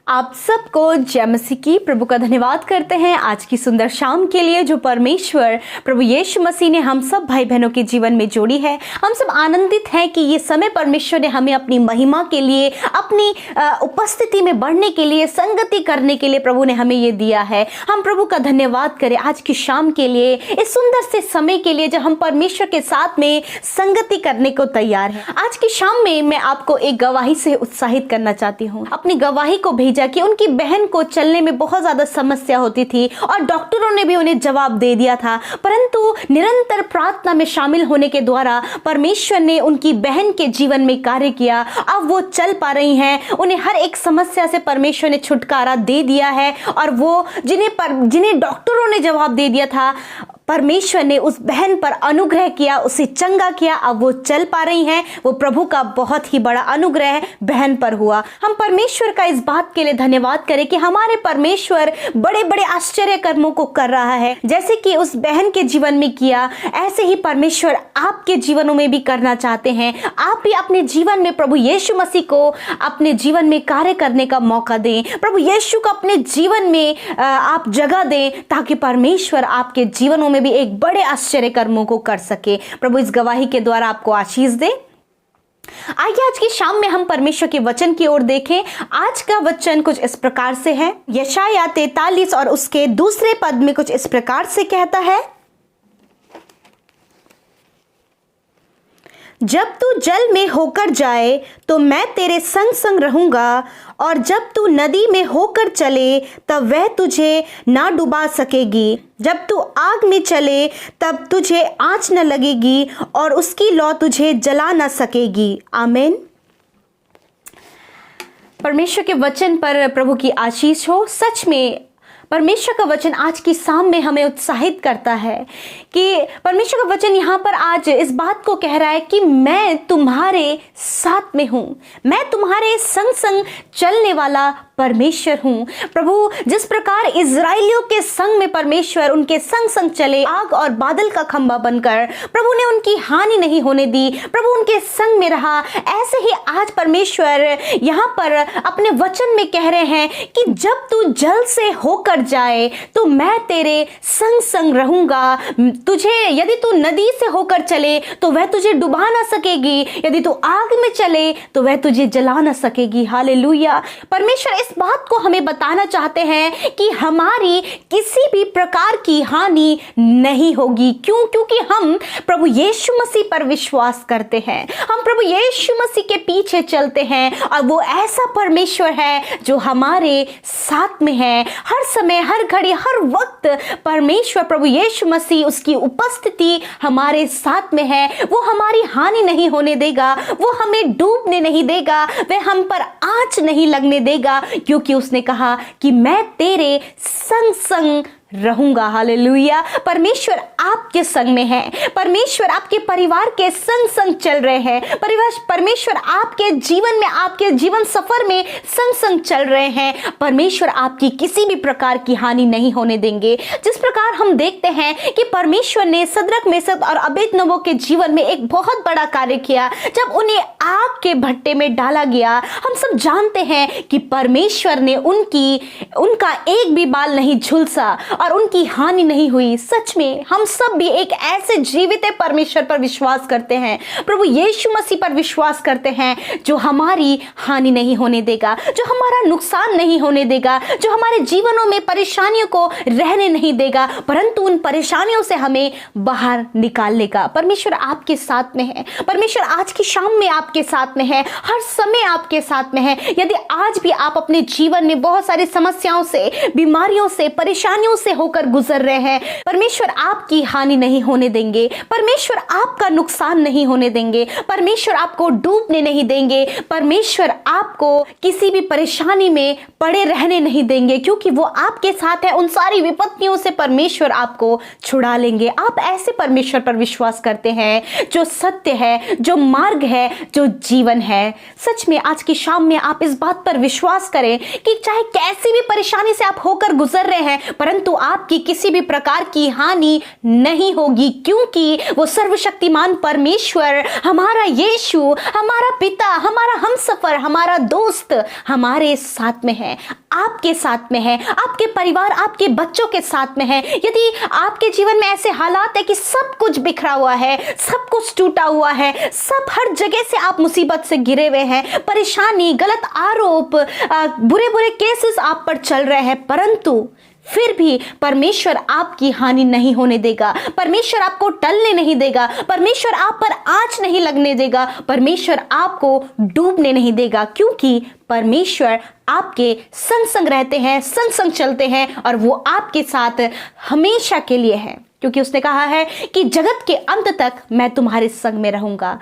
आप सबको जय मसीह की। प्रभु का धन्यवाद करते हैं आज की सुंदर शाम के लिए जो परमेश्वर प्रभु यीशु मसीह ने हम सब भाई बहनों के जीवन में जोड़ी है। हम सब आनंदित हैं कि ये समय परमेश्वर ने हमें अपनी महिमा के लिए, अपनी उपस्थिति में बढ़ने के लिए, संगति करने के लिए प्रभु ने हमें ये दिया है। हम प्रभु का धन्यवाद करें आज की शाम के लिए, इस सुंदर से समय के लिए जब हम परमेश्वर के साथ में संगति करने को तैयार हैं। आज की शाम में मैं आपको एक गवाही से उत्साहित करना चाहती हूँ। अपनी गवाही को भेजा कि उनकी बहन को चलने में बहुत ज्यादा समस्या होती थी और डॉक्टरों ने भी उन्हें जवाब दे दिया था, परंतु निरंतर प्रार्थना में शामिल होने के द्वारा परमेश्वर ने उनकी बहन के जीवन में कार्य किया। अब वो चल पा रही हैं, उन्हें हर एक समस्या से परमेश्वर ने छुटकारा दे दिया है और वो जिन्हें डॉक्टरों ने जवाब दे दिया था, परमेश्वर ने उस बहन पर अनुग्रह किया, उसे चंगा किया। अब वो चल पा रही हैं। वो प्रभु का बहुत ही बड़ा अनुग्रह बहन पर हुआ। हम परमेश्वर का इस बात के लिए धन्यवाद करें कि हमारे परमेश्वर बड़े बड़े आश्चर्य कर्मों को कर रहा है। जैसे कि उस बहन के जीवन में किया, ऐसे ही परमेश्वर आपके जीवनों में भी करना चाहते हैं। आप भी अपने जीवन में प्रभु यीशु मसीह को अपने जीवन में कार्य करने का मौका दें। प्रभु यीशु को अपने जीवन में आप जगह दें ताकि परमेश्वर आपके जीवनों में भी एक बड़े आश्चर्य कर्मों को कर सके। प्रभु इस गवाही के द्वारा आपको आशीष दे। आइए आज की शाम में हम परमेश्वर के वचन की ओर देखें। आज का वचन कुछ इस प्रकार से है। यशायाह 43 और उसके दूसरे पद में कुछ इस प्रकार से कहता है, जब तू जल में होकर जाए तो मैं तेरे संग संग रहूंगा, और जब तू नदी में होकर चले तब वह तुझे ना डुबा सकेगी। जब तू आग में चले तब तुझे आंच न लगेगी और उसकी लौ तुझे जला न सकेगी। आमीन। परमेश्वर के वचन पर प्रभु की आशीष हो। सच में परमेश्वर का वचन आज की शाम में हमें उत्साहित करता है कि परमेश्वर का वचन यहाँ पर आज इस बात को कह रहा है कि मैं तुम्हारे साथ में हूँ, मैं तुम्हारे संग संग चलने वाला परमेश्वर हूँ। प्रभु जिस प्रकार इजराइलियों के संग में परमेश्वर उनके संग संग चले, आग और बादल का खंभा बनकर प्रभु ने उनकी हानि नहीं होने दी, प्रभु उनके संग में रहा, ऐसे ही आज परमेश्वर यहाँ पर अपने वचन में कह रहे हैं कि जब तू जल से होकर जाए तो मैं तेरे संग संग रहूंगा। तुझे यदि तू नदी से होकर चले तो वह तुझे डुबा ना सकेगी, यदि तू आग में चले तो वह तुझे जला ना सकेगी। हालेलुया। परमेश्वर इस बात को हमें बताना चाहते हैं कि हमारी किसी भी प्रकार की हानि नहीं होगी। क्यों? क्योंकि हम प्रभु यीशु मसीह पर विश्वास करते हैं, हम प्रभु यीशु मसीह के पीछे चलते हैं और वो ऐसा परमेश्वर है जो हमारे साथ में है। हर समय, हर घड़ी, हर वक्त परमेश्वर प्रभु यीशु मसीह, उसकी उपस्थिति हमारे साथ में है। वो हमारी हानि नहीं होने देगा, वो हमें डूबने नहीं देगा, वह हम पर आंच नहीं लगने देगा, क्योंकि उसने कहा कि मैं तेरे संग संग रहूंगा। हालेलुया। परमेश्वर आपके संग में है, परमेश्वर आपके परिवार के संग संग चल रहे हैं, परमेश्वर आपके जीवन में, आपके जीवन सफर में संग संग चल रहे हैं। परमेश्वर आपकी किसी भी प्रकार की हानि नहीं होने देंगे। जिस प्रकार हम देखते हैं कि परमेश्वर ने सद्रक, मेशक और अबेदनगो के जीवन में एक बहुत बड़ा कार्य किया। जब उन्हें आग के भट्टे में डाला गया, हम सब जानते हैं कि परमेश्वर ने उनका एक भी बाल नहीं झुलसा और उनकी हानि नहीं हुई। सच में हम सब भी एक ऐसे जीवित परमेश्वर पर विश्वास करते हैं, प्रभु यीशु मसीह पर विश्वास करते हैं जो हमारी हानि नहीं होने देगा, जो हमारा नुकसान नहीं होने देगा, जो हमारे जीवनों में परेशानियों को रहने नहीं देगा, परंतु उन परेशानियों से हमें बाहर निकाल लेगा। परमेश्वर आपके साथ में है, परमेश्वर आज की शाम में आपके साथ में है, हर समय आपके साथ में है। यदि आज भी आप अपने जीवन में बहुत सारी समस्याओं से, बीमारियों से, परेशानियों से होकर गुजर रहे हैं, परमेश्वर आपकी हानि नहीं होने देंगे, परमेश्वर आपका नुकसान नहीं होने देंगे, परमेश्वर आपको डूबने नहीं देंगे, परमेश्वर आपको किसी भी परेशानी में पड़े रहने नहीं देंगे, क्योंकि वो आपके साथ है। उन सारी विपत्तियों से परमेश्वर आपको छुड़ा लेंगे। आप ऐसे परमेश्वर पर विश्वास करते हैं जो सत्य है, जो मार्ग है, जो जीवन है। सच में आज की शाम में आप इस बात पर विश्वास करें कि चाहे कैसी भी परेशानी से आप होकर गुजर रहे हैं, परंतु आपकी किसी भी प्रकार की हानि नहीं होगी, क्योंकि वो सर्वशक्तिमान परमेश्वर, हमारा यीशु, हमारा पिता, हमारा हमसफर, हमारा दोस्त हमारे साथ में है, आपके साथ में है, आपके परिवार, आपके बच्चों के साथ में है। यदि आपके जीवन में ऐसे हालात है कि सब कुछ बिखरा हुआ है, सब कुछ टूटा हुआ है, सब हर जगह से आप मुसीबत से घिरे हुए हैं, परेशानी, गलत आरोप, बुरे बुरे केसेस आप पर चल रहे हैं, परंतु फिर भी परमेश्वर आपकी हानि नहीं होने देगा, परमेश्वर आपको टलने नहीं देगा, परमेश्वर आप पर आंच नहीं लगने देगा, परमेश्वर आपको डूबने नहीं देगा, क्योंकि परमेश्वर आपके संग संग रहते हैं, संग संग चलते हैं, और वो आपके साथ हमेशा के लिए है, क्योंकि उसने कहा है कि जगत के अंत तक मैं तुम्हारे संग में रहूंगा।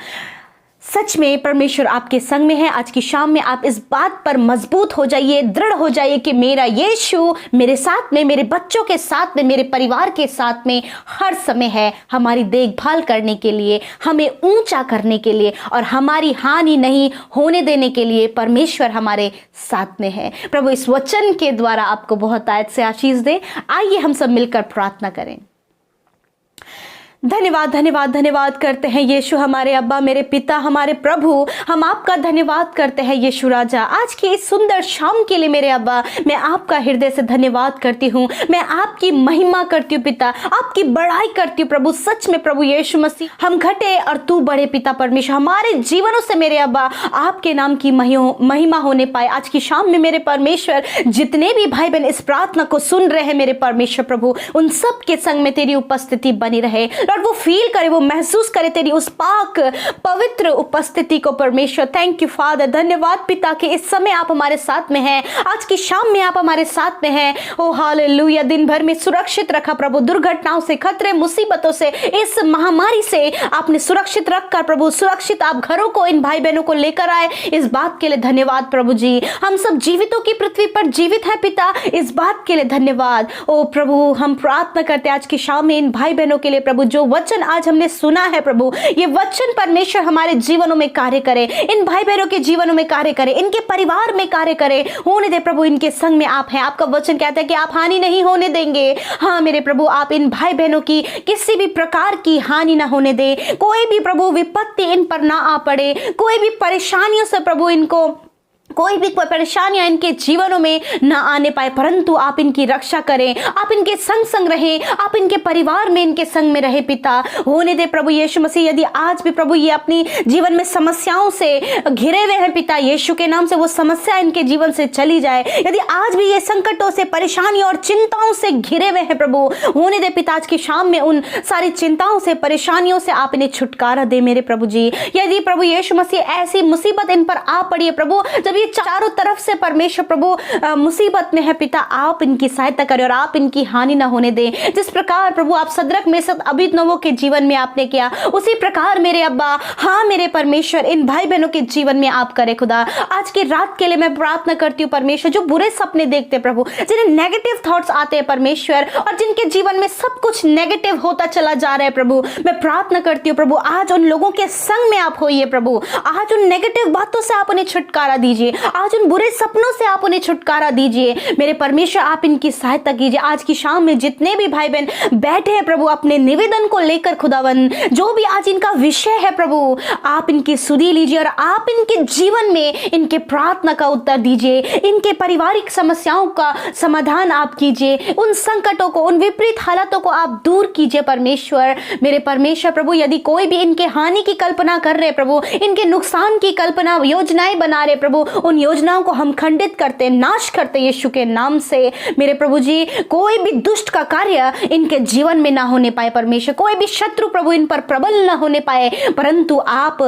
सच में परमेश्वर आपके संग में है। आज की शाम में आप इस बात पर मजबूत हो जाइए, दृढ़ हो जाइए कि मेरा यीशु मेरे साथ में, मेरे बच्चों के साथ में, मेरे परिवार के साथ में हर समय है, हमारी देखभाल करने के लिए, हमें ऊंचा करने के लिए और हमारी हानि नहीं होने देने के लिए परमेश्वर हमारे साथ में है। प्रभु इस वचन के द्वारा आपको बहुत आयत से आशीष दे। आइए हम सब मिलकर प्रार्थना करें। धन्यवाद धन्यवाद धन्यवाद करते हैं यीशु, हमारे अब्बा, मेरे पिता, हमारे प्रभु, हम आपका धन्यवाद करते हैं यीशु राजा। आज की इस सुंदर शाम के लिए मेरे अब्बा, मैं आपका हृदय से धन्यवाद करती हूँ, मैं आपकी महिमा करती हूँ पिता, आपकी बड़ाई करती हूँ प्रभु। सच में प्रभु यीशु मसीह, हम घटे और तू बढ़े पिता परमेश्वर, हमारे जीवनों से मेरे अब्बा आपके नाम की महिमा होने पाए। आज की शाम में मेरे परमेश्वर, जितने भी भाई बहन इस प्रार्थना को सुन रहे हैं मेरे परमेश्वर प्रभु, उन सब के संग में तेरी उपस्थिति बनी रहे और वो फील करे, वो महसूस करे तेरी उस पाक पवित्र उपस्थिति को परमेश्वर। थैंक यू फादर, धन्यवाद पिता कि इस समय आप हमारे साथ में हैं, आज की शाम में आप हमारे साथ में हैं। ओ हालेलुया, दिन भर में सुरक्षित रखा प्रभु, दुर्घटनाओं से, खतरे, मुसीबतों से, इस महामारी से आपने सुरक्षित रखकर प्रभु, सुरक्षित आप घरों को, इन भाई बहनों को लेकर आए, इस बात के लिए धन्यवाद प्रभु जी। हम सब जीवितों की पृथ्वी पर जीवित हैं पिता, इस बात के लिए धन्यवाद। ओ प्रभु, हम प्रार्थना करते हैं आज की शाम में इन भाई बहनों के लिए प्रभु, जो वचन आज हमने सुना है प्रभु, ये वचन परमेश्वर हमारे जीवनों में कार्य करे, इन भाई बहनों के जीवनों में कार्य करे, इनके परिवार में कार्य करे, होने दे प्रभु। इनके संग में आप हैं, आपका वचन कहता है कि आप हानि नहीं होने देंगे। हाँ मेरे प्रभु, आप इन भाई बहनों की किसी भी प्रकार की हानि ना होने दे, कोई भी प्रभु विपत्ति इन पर ना आ पड़े, कोई भी परेशानियों से प्रभु इनको, कोई भी परेशानियां इनके जीवनों में ना आने पाए, परंतु आप इनकी रक्षा करें, आप इनके संग संग रहें, आप इनके परिवार में इनके संग में रहे पिता। होने दे प्रभु यीशु मसीह, यदि आज भी प्रभु ये अपनी जीवन में समस्याओं से घिरे हुए हैं पिता, यीशु के नाम से वो समस्या इनके जीवन से चली जाए। यदि आज भी ये संकटों से, परेशानियों और चिंताओं से घिरे हुए हैं प्रभु, होने दे पिता आज की शाम में उन सारी चिंताओं से, परेशानियों से आप इन्हें छुटकारा दे मेरे प्रभु जी। यदि प्रभु यीशु मसीह ऐसी मुसीबत इन पर आ पड़ी है प्रभु, जब ये चारों तरफ से परमेश्वर प्रभु मुसीबत में है पिता, आप इनकी सहायता करें और आप इनकी हानि ना होने दें। जिस प्रकार प्रभु आप सदरक मेशक अबेदनगो के जीवन में आपने किया, उसी प्रकार मेरे अब्बा, हाँ मेरे परमेश्वर, इन भाई बहनों के जीवन में आप करें खुदा। आज की रात के लिए मैं प्रार्थना करती हूँ परमेश्वर, जो बुरे सपने देखते प्रभु, जिन्हें नेगेटिव थॉट्स आते हैं परमेश्वर, और जिनके जीवन में सब कुछ नेगेटिव होता चला जा रहा है प्रभु, मैं प्रार्थना करती हूँ प्रभु, आज उन लोगों के संग में आप होइए प्रभु, आज उन नेगेटिव बातों से आप उन्हें छुटकारा दीजिए, आज उन बुरे सपनों से आप उन्हें छुटकारा दीजिए मेरे परमेश्वर, आप इनकी सहायता कीजिए। आज की शाम में जितने भी भाई बहन बैठे हैं प्रभु अपने निवेदन को लेकर खुदावन, जो भी आज इनका विषय है प्रभु, आप इनकी सुधि लीजिए और आप इनके जीवन में इनके प्रार्थना का उत्तर दीजिए, इनके पारिवारिक समस्याओं का समाधान आप कीजिए, उन संकटों को, उन विपरीत हालातों को आप दूर कीजिए परमेश्वर, मेरे परमेश्वर प्रभु। यदि कोई भी इनके हानि की कल्पना कर रहे प्रभु, इनके नुकसान की कल्पना, योजनाएं बना रहे प्रभु, उन योजनाओं को हम खंडित करते, नाश करते यीशु के नाम से मेरे प्रभु जी। कोई भी दुष्ट का कार्य इनके जीवन में ना होने पाए परमेश्वर, कोई भी शत्रु प्रभु इन पर प्रबल ना होने पाए, परंतु आप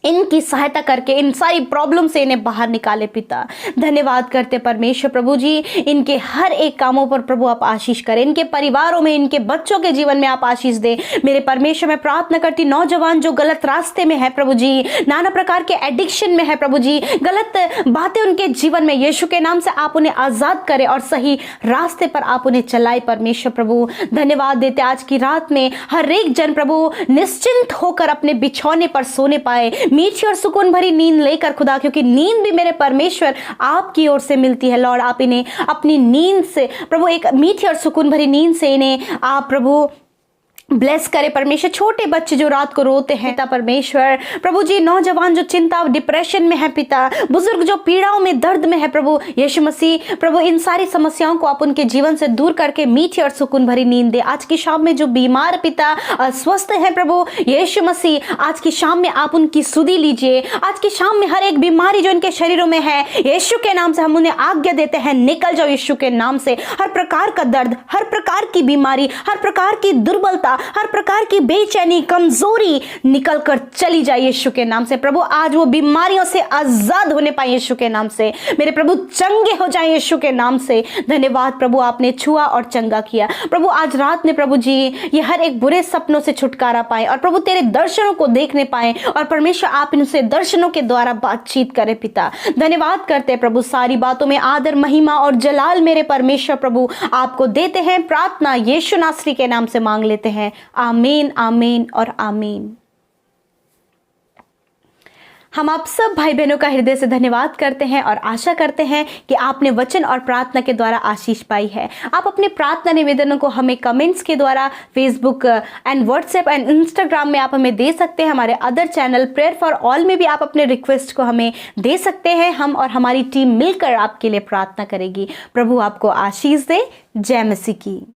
इनकी सहायता करके इन सारी प्रॉब्लम से इन्हें बाहर निकाले पिता। धन्यवाद करते परमेश्वर प्रभु जी, इनके हर एक कामों पर प्रभु आप आशीष करें, इनके परिवारों में, इनके बच्चों के जीवन में आप आशीष दे मेरे परमेश्वर। मैं प्रार्थना करती नौजवान जो गलत रास्ते में है प्रभु जी, नाना प्रकार के एडिक्शन में है प्रभु जी, गलत बातें उनके जीवन में, यीशु के नाम से आप उन्हें आजाद करें और सही रास्ते पर आप उन्हें चलाए परमेश्वर प्रभु। धन्यवाद देते आज की रात में हर एक जन प्रभु निश्चिंत होकर अपने बिछौने पर सोने पाए मीठी और सुकून भरी नींद लेकर खुदा, क्योंकि नींद भी मेरे परमेश्वर आपकी ओर से मिलती है। लॉर्ड, आप इन्हें अपनी नींद से प्रभु, एक मीठी और सुकून भरी नींद से इन्हें आप प्रभु ब्लेस करे परमेश्वर। छोटे बच्चे जो रात को रोते हैं पिता परमेश्वर, प्रभु जी नौजवान जो चिंता डिप्रेशन में है पिता, बुजुर्ग जो पीड़ाओं में दर्द में है प्रभु यीशु मसीह, प्रभु इन सारी समस्याओं को आप उनके जीवन से दूर करके मीठी और सुकून भरी नींद दे। आज की शाम में जो बीमार पिता अस्वस्थ है प्रभु यीशु मसीह, आज की शाम में आप उनकी सुधि लीजिए। आज की शाम में हर एक बीमारी जो इनके शरीरों में है यीशु के नाम से हम उन्हें आज्ञा देते हैं, निकल जाओ यीशु के नाम से। हर प्रकार का दर्द, हर प्रकार की बीमारी, हर प्रकार की दुर्बलता, हर प्रकार की बेचैनी, कमजोरी निकल कर चली जाए यीशु के नाम से। प्रभु आज वो बीमारियों से आजाद होने पाए यीशु के नाम से। मेरे प्रभु चंगे हो जाए यीशु के नाम से। धन्यवाद प्रभु, आपने छुआ और चंगा किया। प्रभु आज रात में प्रभु जी ये हर एक बुरे सपनों से छुटकारा पाए और प्रभु तेरे दर्शनों को देखने पाए और परमेश्वर आप इनसे दर्शनों के द्वारा बातचीत करें पिता। धन्यवाद करते हैं प्रभु, सारी बातों में आदर महिमा और जलाल मेरे परमेश्वर प्रभु आपको देते हैं। प्रार्थना यीशु नासरी के नाम से मांग लेते हैं, आमीन आमीन और आमीन। हम आप सब भाई बहनों का हृदय से धन्यवाद करते हैं और आशा करते हैं कि आपने वचन और प्रार्थना के द्वारा आशीष पाई है। आप अपने प्रार्थना निवेदनों को हमें कमेंट्स के द्वारा Facebook and WhatsApp and Instagram में आप हमें दे सकते हैं। हमारे other channel prayer for all में भी आप अपने रिक्वेस्ट को हमें दे सकते हैं। हम और हमारी टीम मिलकर आपके लिए प्रार्थना करेगी। प्रभु आपको आशीष दे। जय मसीह की।